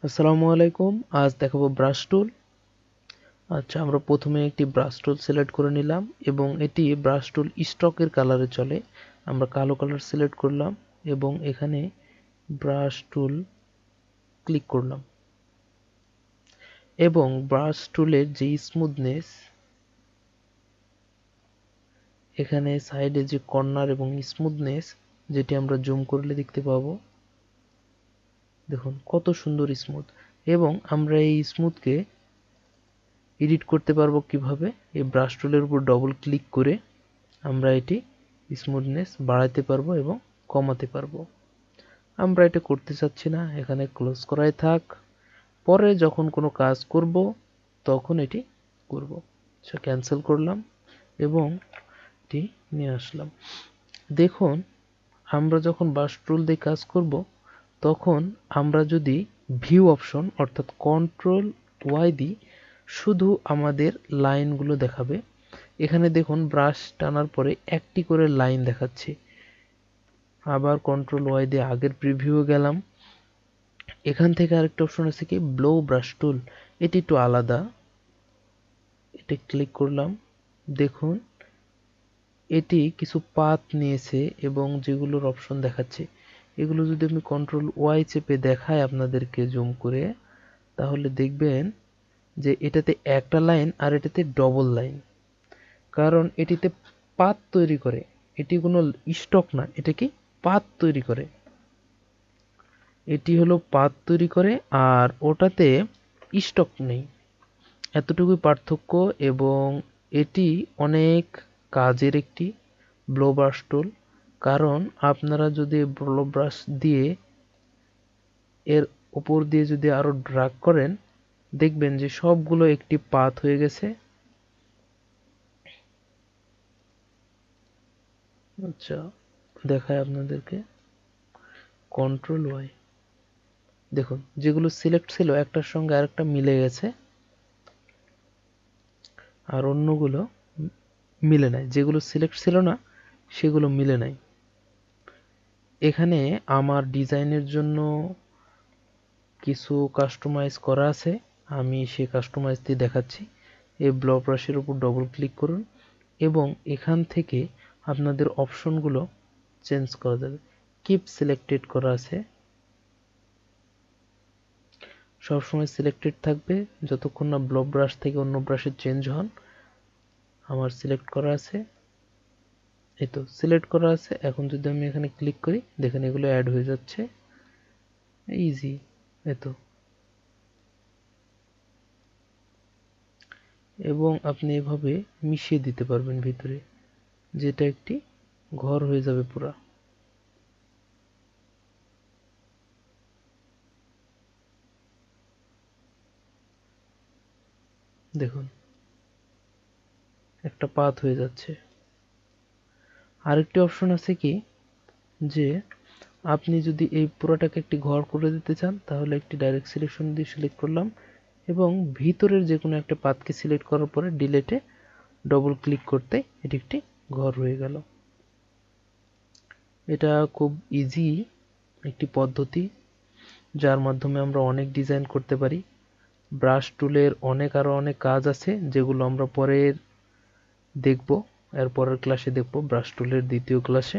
আসসালামু আলাইকুম। আজ দেখাবো ব্রাশ টুল। আচ্ছা, আমরা প্রথমে একটি ব্রাশ টুল সিলেক্ট করে নিলাম এবং এটি ব্রাশ টুল স্টকের কালারে চলে। আমরা কালো কালার সিলেক্ট করলাম এবং এখানে ব্রাশ টুল ক্লিক করলাম এবং ব্রাশ টুলের যে স্মুথনেস, এখানে সাইডে যে কর্নার এবং স্মুথনেস, যেটি আমরা জুম করলে দেখতে পাবো। দেখুন কত সুন্দর স্মুথ। এবং আমরা এই স্মুথকে এডিট করতে পারবো কিভাবে? এই ব্রাশ টুলের উপর ডবল ক্লিক করে আমরা এটি স্মুথনেস বাড়াতে পারবো এবং কমাতে পারবো। আমরা এটা করতে চাচ্ছি না, এখানে ক্লোজ করাই থাক। পরে যখন কোনো কাজ করব তখন এটি করব। সো ক্যান্সেল করলাম এবং এটি নিয়ে আসলাম। দেখুন, আমরা যখন ব্রাশ টুল দিয়ে কাজ করব তখন আমরা যদি ভিউ অপশন অর্থাৎ কন্ট্রোল ওয়াই দিই, শুধু আমাদের লাইনগুলো দেখাবে। এখানে দেখুন ব্রাশ টানার পরে একটি করে লাইন দেখাচ্ছে। আবার কন্ট্রোল ওয়াই দিয়ে আগের প্রিভিউ গেলাম। এখান থেকে আরেকটা অপশন আছে কি, ব্লো ব্রাশ টুল। এটি একটু আলাদা, এটা ক্লিক করলাম। দেখুন এটি কিছু পাথ নিয়েছে এবং যেগুলোর অপশন দেখাচ্ছে, এগুলো যদি আমি কন্ট্রোল ওয়াই চেপে দেখাই আপনাদেরকে জুম করে, তাহলে দেখবেন যে এটাতে একটা লাইন আর এটাতে ডবল লাইন। কারণ এটিতে পাত তৈরি করে, এটি কোনো স্টক না, এটা কি পাত তৈরি করে। এটি হলো পাত তৈরি করে আর ওটাতে স্টক নেই, এতটুকুই পার্থক্য। এবং এটি অনেক কাজের একটি ব্লো ব্রাশ টুল। কারণ আপনারা যদি ব্লো ব্রাশ দিয়ে এর উপর দিয়ে যদি আরো ড্রাগ করেন, দেখবেন যে সবগুলো একটি পাত হয়ে গেছে। আচ্ছা, দেখায় আপনাদেরকে, কন্ট্রোল ওয়াই। দেখুন যেগুলো সিলেক্ট ছিল একটার সঙ্গে আরেকটা মিলে গেছে আর অন্যগুলো মিলে নাই। যেগুলো সিলেক্ট ছিল না সেগুলো মিলে নাই। এখানে আমার ডিজাইনের জন্য কিছু কাস্টমাইজ করা আছে, আমি সেই কাস্টমাইজটি দেখাচ্ছি। এই ব্লো ব্রাশের উপর ডবল ক্লিক করুন এবং এখান থেকে আপনাদের অপশনগুলো চেঞ্জ করা যাবে। কিপ সিলেক্টেড করা আছে, সবসময় সিলেক্টেড থাকবে যতক্ষণ না ব্লো ব্রাশ থেকে অন্য ব্রাশে চেঞ্জ হন। আমার সিলেক্ট করা আছে, এই তো সিলেক্ট করা আছে। এখন যদি আমি এখানে ক্লিক করি, দেখেন এগুলো অ্যাড হয়ে যাচ্ছে, ইজি। এই তো, এবং আপনি এভাবে মিশিয়ে দিতে পারবেন ভিতরে, যেটা একটি ঘর হয়ে যাবে পুরা। দেখুন একটা পাথ হয়ে যাচ্ছে। আরেকটি অপশন আছে কি, যে আপনি যদি এই পুরোটাকে একটি ঘর করে দিতে চান, তাহলে একটি ডাইরেক্ট সিলেকশন দিয়ে সিলেক্ট করলাম এবং ভিতরের যে কোনো একটা পাথকে সিলেক্ট করার পরে ডিলেটে ডবল ক্লিক করতে এটি একটি ঘর হয়ে গেল। এটা খুব ইজি একটি পদ্ধতি, যার মাধ্যমে আমরা অনেক ডিজাইন করতে পারি। ব্রাশ টুলের আরো অনেক কাজ আছে, যেগুলো আমরা পরে দেখব, এর পরের ক্লাসে দেখব ব্রাশ টুলের দ্বিতীয় ক্লাসে।